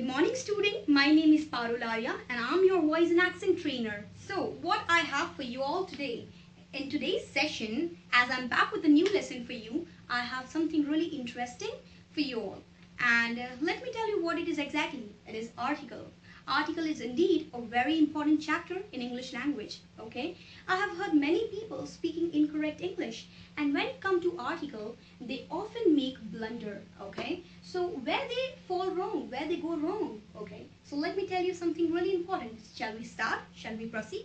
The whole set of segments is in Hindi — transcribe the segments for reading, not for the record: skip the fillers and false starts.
Good morning, student. My name is Parul Arya and I'm your voice and accent trainer. So, what I have for you all today, in today's session, as I'm back with a new lesson for you, I have something really interesting for you all. And let me tell you what it is exactly. It is article. Article is indeed a very important chapter in English language. Okay, I have heard many people speaking incorrect English, and when it comes to article, they often make blunder. Okay, so where they fall wrong, where they go wrong. Okay, so let me tell you something really important. Shall we start? Shall we proceed?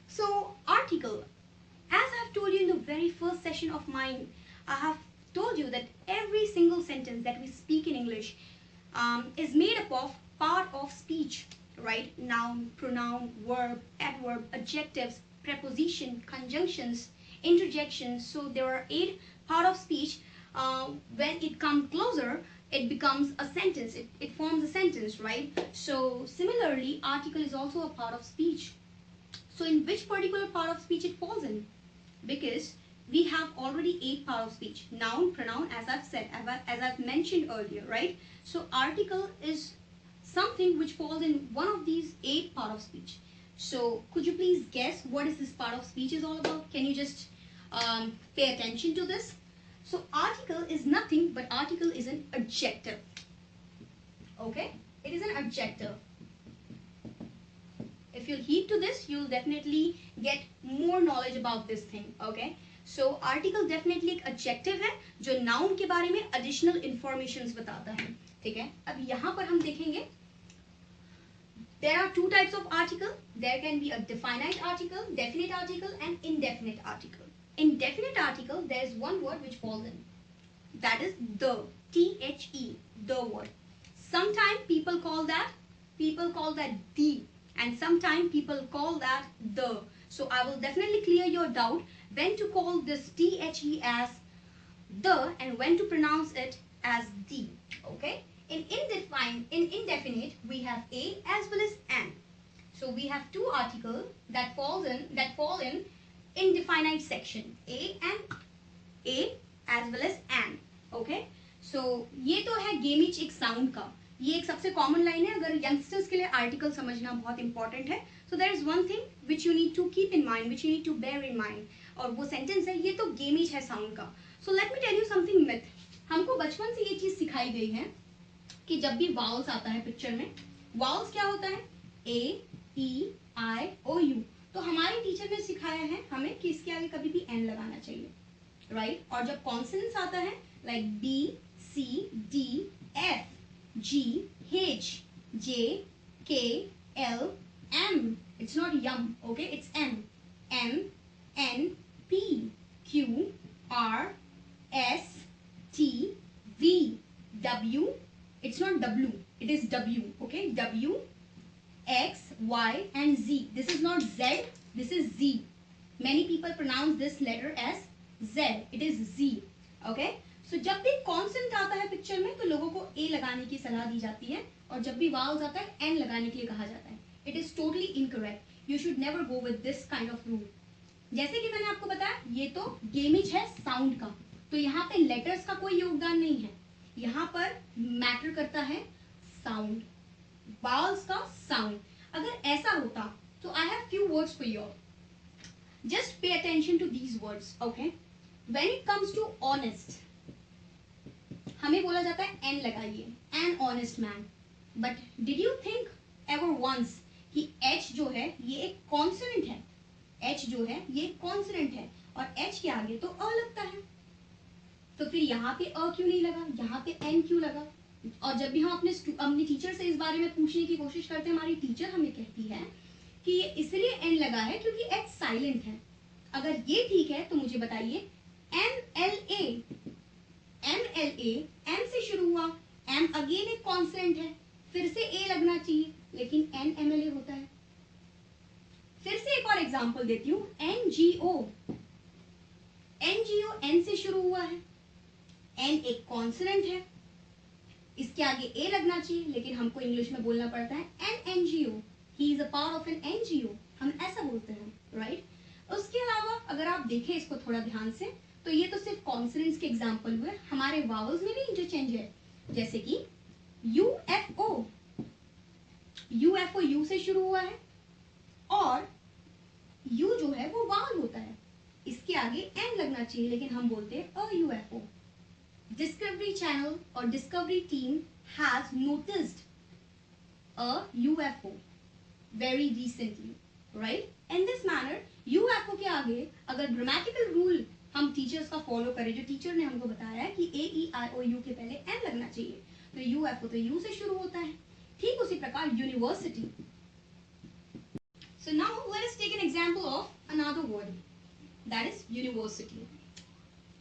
So article, as I have told you in the very first session of mine, I have told you that every single sentence that we speak in English is made up of part of speech, right? Noun, pronoun, verb, adverb, adjectives, preposition, conjunctions, interjections. So there are 8 part of speech. When it comes closer, it becomes a sentence. It forms a sentence, right? So similarly, article is also a part of speech. So in which particular part of speech it falls in? Because we have already 8 part of speech. Noun, pronoun, as I've said, as I've mentioned earlier, right? So article is something which falls in one of these 8 part of speech. So could you please guess what is this part of speech is all about? Can you just pay attention to this? So article is nothing but article is an adjective. Okay, it is an adjective. If you'll heed to this, you'll definitely get more knowledge about this thing. Okay, so article definitely एक adjective है जो noun के बारे में additional informations बताता है. ठीक है, अब यहाँ पर हम देखेंगे there are 2 types of article. There can be a definite article, definite article and indefinite article. In definite article, there is one word which falls in. That is the, T-H-E, the word. Sometimes people call that the, and sometimes people call that the. So I will definitely clear your doubt when to call this T-H-E as the and when to pronounce it as the. Okay? In indefinite, we have a as well as an. So we have 2 articles that fall in indefinite section, a as well as an. Okay? So ये तो है गेमिच एक साउंड का. ये एक सबसे कॉमन लाइन है. अगर यंगस्टर्स के लिए आर्टिकल समझना बहुत इंपॉर्टेंट है. So there is one thing which you need to keep in mind, which you need to bear in mind. और वो सेंटेंस है, ये तो गेमिच है साउंड का. So let me tell you something myth. हमको बचपन से ये चीज सिखाई गई है कि जब भी वाउल्स आता है पिक्चर में, वाउल्स क्या होता है? ए, ई, आई, ओ, यू. तो हमारे टीचर ने सिखाया है हमें कि इसके आगे कभी भी एन लगाना चाहिए, राइट? और जब कॉन्सोनेंट्स आता है like B, C, D, F, G, H, J, K, L, M. It's not yum, okay? It's M. M, N, P, Q, R, S, T, V, W. It's not W, it is W, okay? W, X, Y and Z. This is not Z, this is Z. Many people pronounce this letter as Z. It is Z, okay? So जब भी consonant आता है पिक्चर में तो लोगों को A लगाने की सलाह दी जाती है, और जब भी vowels आता है N लगाने के लिए कहा जाता है. It is totally incorrect. You should never go with this kind of rule. जैसे कि मैंने आपको बताया, ये तो गेमिज है साउंड का, तो यहाँ पे लेटर्स का कोई योगदान नहीं है. यहाँ पर मैटर करता है साउंड, वाउल्स का साउंड. अगर ऐसा होता तो I have few words for you. Just pay attention to these words, okay? When it comes to honest, हमें बोला जाता है एन लगाइए, an honest man. But did you think ever once कि एच जो है ये एक कॉन्सोनेंट है? एच जो है ये एक कॉन्सोनेंट है और एच के आगे तो अ लगता है. तो फिर यहाँ पे अ क्यों नहीं लगा, यहाँ पे एन क्यों लगा? और जब भी हम अपने टीचर से इस बारे में पूछने की कोशिश करते हैं, हमारी टीचर हमें कहती है कि ये इसलिए एन लगा है क्योंकि एच साइलेंट है. अगर ये ठीक है तो मुझे बताइए, MLA एम से शुरू हुआ, एम अगेन एक कॉन्सोनेंट है, फिर से ए लगना चाहिए, लेकिन NMLA होता है. फिर से एक और एग्जाम्पल देती हूँ, NGO एन से शुरू हुआ है, एन एक कॉन्सोनेंट है, इसके आगे ए लगना चाहिए, लेकिन हमको इंग्लिश में बोलना पड़ता है an NGO. He is a part of an NGO. हम ऐसा बोलते हैं, राइट? उसके अलावा अगर आप देखें इसको थोड़ा ध्यान से, तो ये तो सिर्फ कॉन्सोनेंट्स के एग्जाम्पल हुए. हमारे वावल्स में भी इंटरचेंज है, जैसे कि UFO. यूएफओ यू से शुरू हुआ है और यू जो है वो वाल होता है, इसके आगे एन लगना चाहिए, लेकिन हम बोलते हैं अ यूएफओ। डिस्कवरी चैनल और discovery team has noticed a UFO very recently, right? In this manner UFO के आगे अगर ग्रामेटिकल रूल हम टीचर्स का फॉलो करें, जो टीचर ने हमको बताया है कि ए ई आई ओ यू के पहले एन लगना चाहिए, तो यूएफओ तो यू से शुरू होता है। ठीक उसी प्रकार university. So now let us take an example of another word, that is university.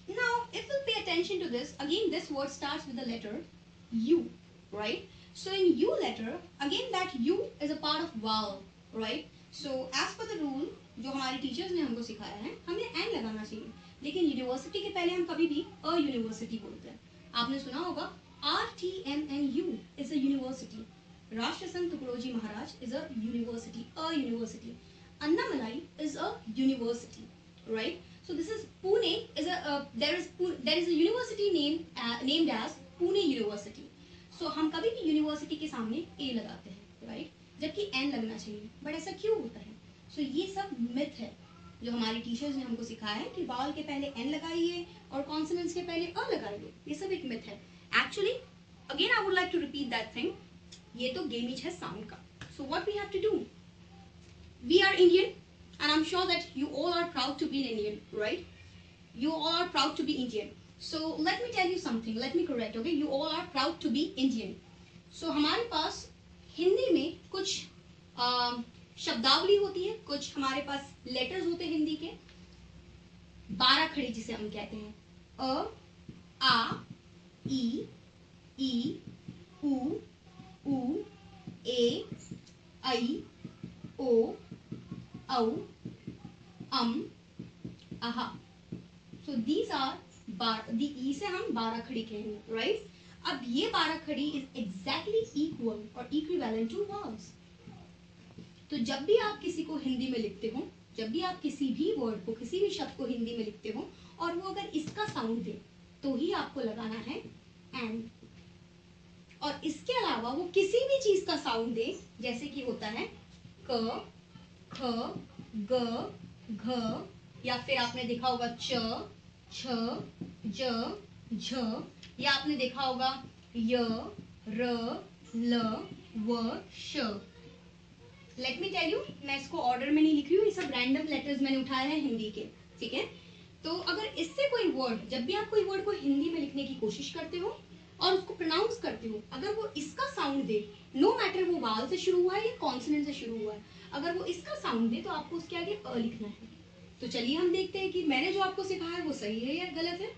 Now if we pay attention to this, again this word starts with the letter U, right? So in U letter, again that U is a part of vowel, right? So as per the rule जो हमारे टीचर्स ने हमको सिखाया है, हमें एन लगाना चाहिए, लेकिन यूनिवर्सिटी के पहले हम कभी भी अ यूनिवर्सिटी बोलते हैं। आपने सुना होगा RTMNU is a university. Rashtra Sant Tukaroji Maharaj is a university, a university. Annamalai is a university, right? So this is Pune is a there is a university named as Pune University. So हम कभी भी यूनिवर्सिटी के सामने ए लगाते हैं, राइट? जबकि एन लगना चाहिए, बट ऐसा क्यों होता है? सो ये सब मिथ है जो हमारे टीचर्स ने हमको सिखाया है कि वावल के पहले एन लगाइए और कॉन्सोनेंट्स के पहले अ लगाइए। ये सब एक मिथ है। Actually again I would like to repeat that thing, ये तो गेमिज है साउंड का। So what we have to do, we are Indian and I am sure that you all are proud to be an Indian, right? You all are proud to be Indian. So let me tell you something. Let me correct. Okay, you all are proud to be Indian. So हमारे पास हिंदी में कुछ शब्दावली होती है, कुछ हमारे पास लेटर्स होते हैं हिंदी के, 12 खड़ी जिसे हम कहते हैं, अ, आ, ई, उ, ए, ऐ, ओ, औ, अहा। So these are ई से हम 12 खड़ी कहेंगे, राइट? अब ये 12 खड़ी इज एग्जैक्टली इक्वल और इक्विवेलेंट टू वर्ड्स। तो जब भी आप किसी को हिंदी में लिखते हो, जब भी आप किसी भी वर्ड को, किसी भी शब्द को हिंदी में लिखते हो और वो अगर इसका साउंड दे तो ही आपको लगाना है एन। और इसके अलावा वो किसी भी चीज का साउंड दे, जैसे कि होता है क, ख, ग, घ, या फिर आपने देखा होगा च, छ, ज, झ, या आपने देखा होगा य, र, ल, व, श। लेट मी टेल यू, मैं इसको ऑर्डर में नहीं लिख रही हूँ, ये सब रैंडम लेटर्स मैंने उठाए हैं हिंदी के, ठीक है? तो अगर इससे कोई वर्ड, जब भी आप कोई वर्ड को हिंदी में लिखने की कोशिश करते हो और उसको प्रोनाउंस करते हो, अगर वो इसका साउंड दे, नो मैटर वो वाल से शुरू हुआ है या कॉन्सोनेंट से शुरू हुआ है, अगर वो इसका साउंड दे तो आपको उसके आगे अ लिखना है। तो चलिए हम देखते हैं कि मैंने जो आपको सिखाया है वो सही है या गलत है।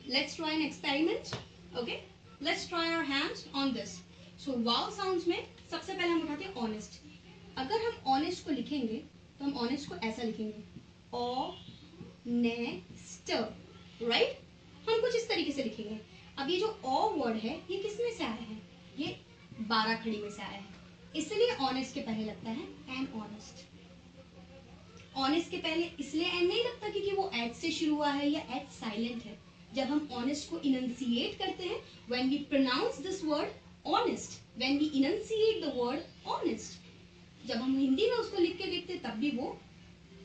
Let's try an experiment. Okay, let's try our hands on this. So vowel sounds में सबसे पहले हम उठाते हैं ऑनेस्ट। अगर हम ऑनेस्ट को लिखेंगे तो हम ऑनेस्ट को ऐसा लिखेंगे, ऑनेस्ट, राइट? हम कुछ इस तरीके से लिखेंगे। अब ये जो ऑ वर्ड है ये किस में से आया है? ये 12 खड़ी में से आया है, इसलिए ऑनेस्ट के पहले लगता है एन ऑनेस्ट। ऑनेस्ट के पहले इसलिए एन नहीं लगता क्योंकि वो एच से शुरू हुआ है या एच साइलेंट है। जब हम ऑनेस्ट को इनंसिएट करते हैं, when we pronounce this word honest, when we enunciate the word honest, जब हम हिंदी में उसको लिख के देखते हैं तब भी वो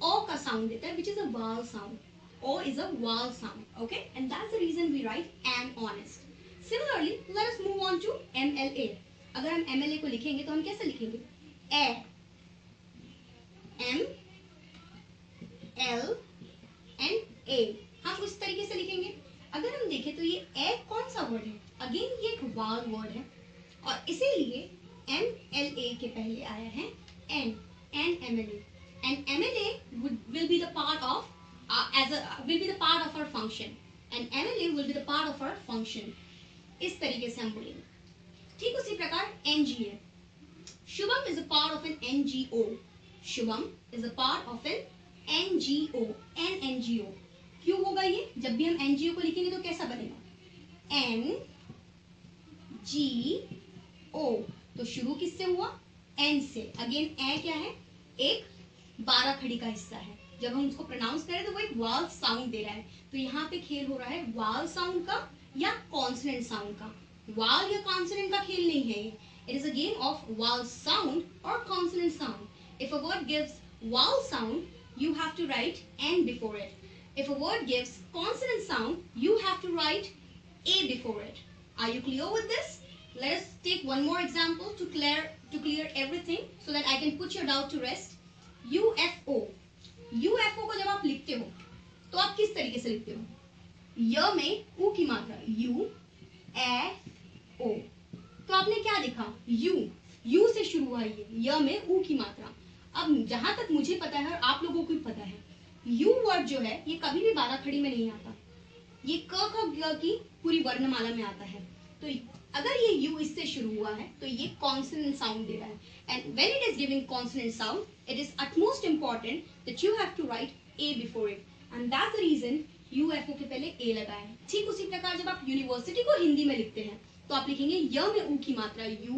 ओ का साउंड देता है, which is a vowel sound. O is a vowel sound, okay, and that's the reason we write an honest. Similarly, let us move on to MLA. अगर हम MLA को लिखेंगे तो हम कैसे लिखेंगे? A, M, L, and A. हम उस तरीके से लिखेंगे। अगर हम देखें तो ये A कौन सा वर्ड है? अगेन ये एक vowel वर्ड है और इसीलिए MLA के पहले आया है N, and MLA. And MLA will be the part of will be the part of our function, and MLA will be the part of our function. इस तरीके से हम बोलेंगे। ठीक उसी प्रकार NGA, Shubham is a part of an NGO. Shubham is a part of an NGO, an NGO. क्यों होगा ये? जब भी हम NGO को लिखेंगे तो कैसा बनेगा? NGO, तो शुरू किससे हुआ? N से। अगेन ए क्या है? एक 12 खड़ी का हिस्सा है। जब हम उसको प्रोनाउंस करें तो वो एक वाल साउंड दे रहा है। तो यहाँ पे खेल हो रहा है वाल साउंड का या कॉन्सोनेंट साउंड का। वाल या कॉन्सोनेंट का खेल नहीं है, It is a game of vowel sound or consonant sound. If a word gives vowel sound, you have to write N before it. If a word gives consonant sound, you have to write A before it. Are you clear with this? Let us take one more example to clear everything so that I can put your doubt to rest. UFO. UFO को जब आप लिखते हो तो आप किस तरीके से लिखते हो? य में ऊ की मात्रा U F O. तो आपने क्या लिखा? U से शुरू हुआ ये, य में ऊ की मात्रा. अब जहां तक मुझे पता है और आप लोगों को भी पता है, U वर्ड जो है ये कभी भी 12 खड़ी में नहीं आता. ये क ख ग की पूरी वर्णमाला में आता है. तो अगर ये U इससे शुरू हुआ है तो ये कॉन्सोनेंट साउंड दे रहा है. And when it is giving consonant sound, it is utmost important that you have to write A before it. And that's the reason UFO के पहले A लगा है. ठीक उसी प्रकार जब आप यूनिवर्सिटी को हिंदी में लिखते हैं तो आप लिखेंगे य में ऊ की मात्रा U,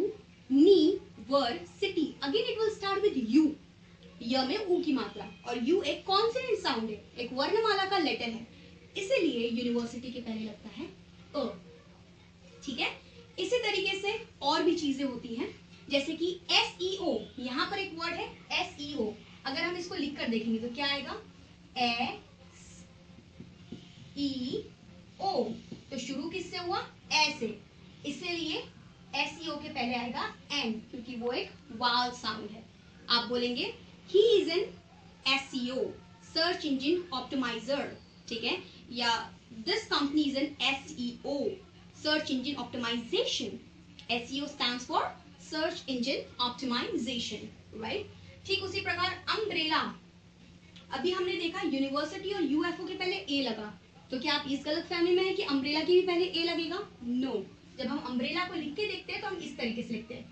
knee, were, city. Again it will start with U. य में ऊ की मात्रा और U एक कॉन्सोनेंट साउंड है, एक वर्णमाला का लेटर है, इसलिए यूनिवर्सिटी के पहले लगता है अ. ठीक है. इसी तरीके से और भी चीजें होती हैं, जैसे कि SEO. यहाँ पर एक वर्ड है SEO. अगर हम इसको लिख कर देखेंगे तो क्या आएगा? SEO. तो शुरू किससे हुआ? ए से, इसलिए SEO के पहले आएगा N, क्योंकि वो एक वावल साउंड है. आप बोलेंगे he is an SEO, search engine optimiser. ठीक है. या this company is an SEO, search engine optimization. SEO stands for search engine optimization, right? ठीक उसी प्रकार अम्ब्रेला. अभी हमने देखा यूनिवर्सिटी और UFO के पहले A लगा, तो क्या आप इस गलत फहमी में है कि अम्ब्रेला के भी पहले A लगेगा? नो. जब हम अम्ब्रेला को लिख के देखते हैं तो हम इस तरीके से लिखते हैं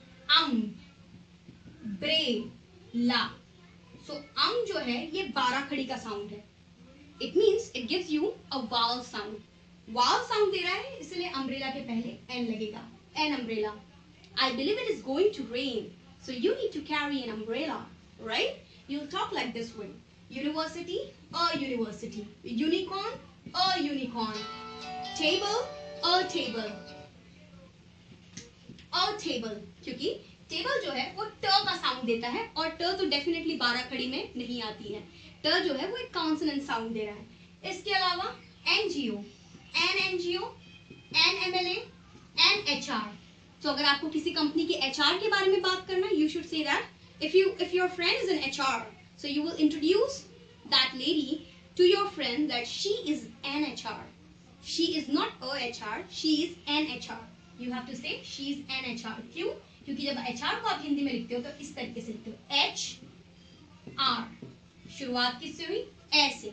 अम्ब्रेला. सो जो है ये 12 खड़ी का साउंड है. It means it gives you a vowel sound. Vowel sound दे रहा है, इसलिए अम्ब्रेला के पहले एन लगेगा. An umbrella. I believe it is going to rain, so you need to carry an umbrella, right? You talk like this way. University, a university. Unicorn, a unicorn. Table, a table. A table, क्योंकि टेबल जो है वो ट का साउंड देता है और ट तो डेफिनेटली 12 खड़ी में नहीं आती है. ट जो है वो एक कॉन्सोनेंट साउंड दे रहा है. इसके अलावा NGO, NGO, NMLA, NHR. तो अगर आपको किसी कंपनी के HR के बारे में बात करना, you should say that if your friend is an HR, so you will introduce that lady to your friend that she is an HR. She is not a HR, she is an HR. You have to say she is an HR. क्यों? क्योंकि जब HR को आप हिंदी में लिखते हो तो इस तरीके से लिखते हो HR. शुरुआत किससे हुई? ए से.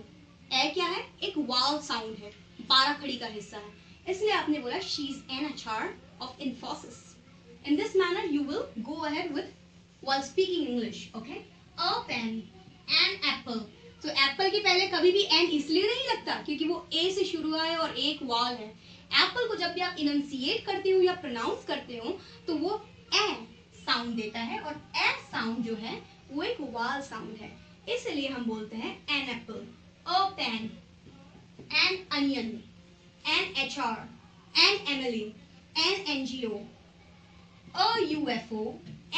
ए क्या है? एक वावल साउंड है, 12 खड़ी का हिस्सा है, इसलिए आपने बोला she is an HR of Infosys. In this manner you will go ahead with while speaking English. Okay? A pen, an apple. तो एप्पल के पहले कभी भी एन इसलिए नहीं लगता क्योंकि वो ए से शुरू हुआ है और एक वावल है. एप्पल को जब भी आप इनंसिएट करते हो या प्रोनाउंस करते हो तो वो ए साउंड देता है और ए साउंड जो है वो एक वावल साउंड है, इसलिए हम बोलते हैं an apple, a pen, an onion, an HR, an MLA, an NGO, a UFO,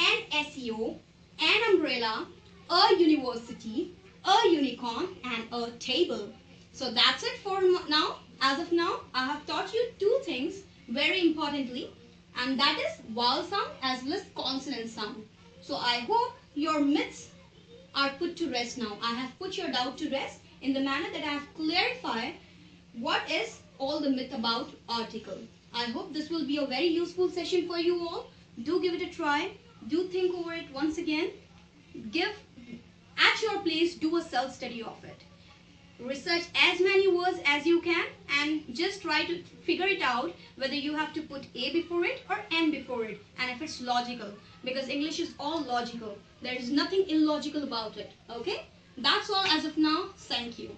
an SEO, an umbrella, a university, a unicorn, and a table. So that's it for now. As of now, I have taught you 2 things very importantly, and that is vowel sound as well as consonant sound. So I hope your myths are put to rest now. I have put your doubt to rest in the manner that I have clarified what is all the myth about article. I hope this will be a very useful session for you all. Do give it a try. Do think over it once again. At your place, do a self-study of it. Research as many words as you can and just try to figure it out whether you have to put A before it or N before it, and if it's logical, because English is all logical. There is nothing illogical about it. Okay? That's all as of now. Thank you.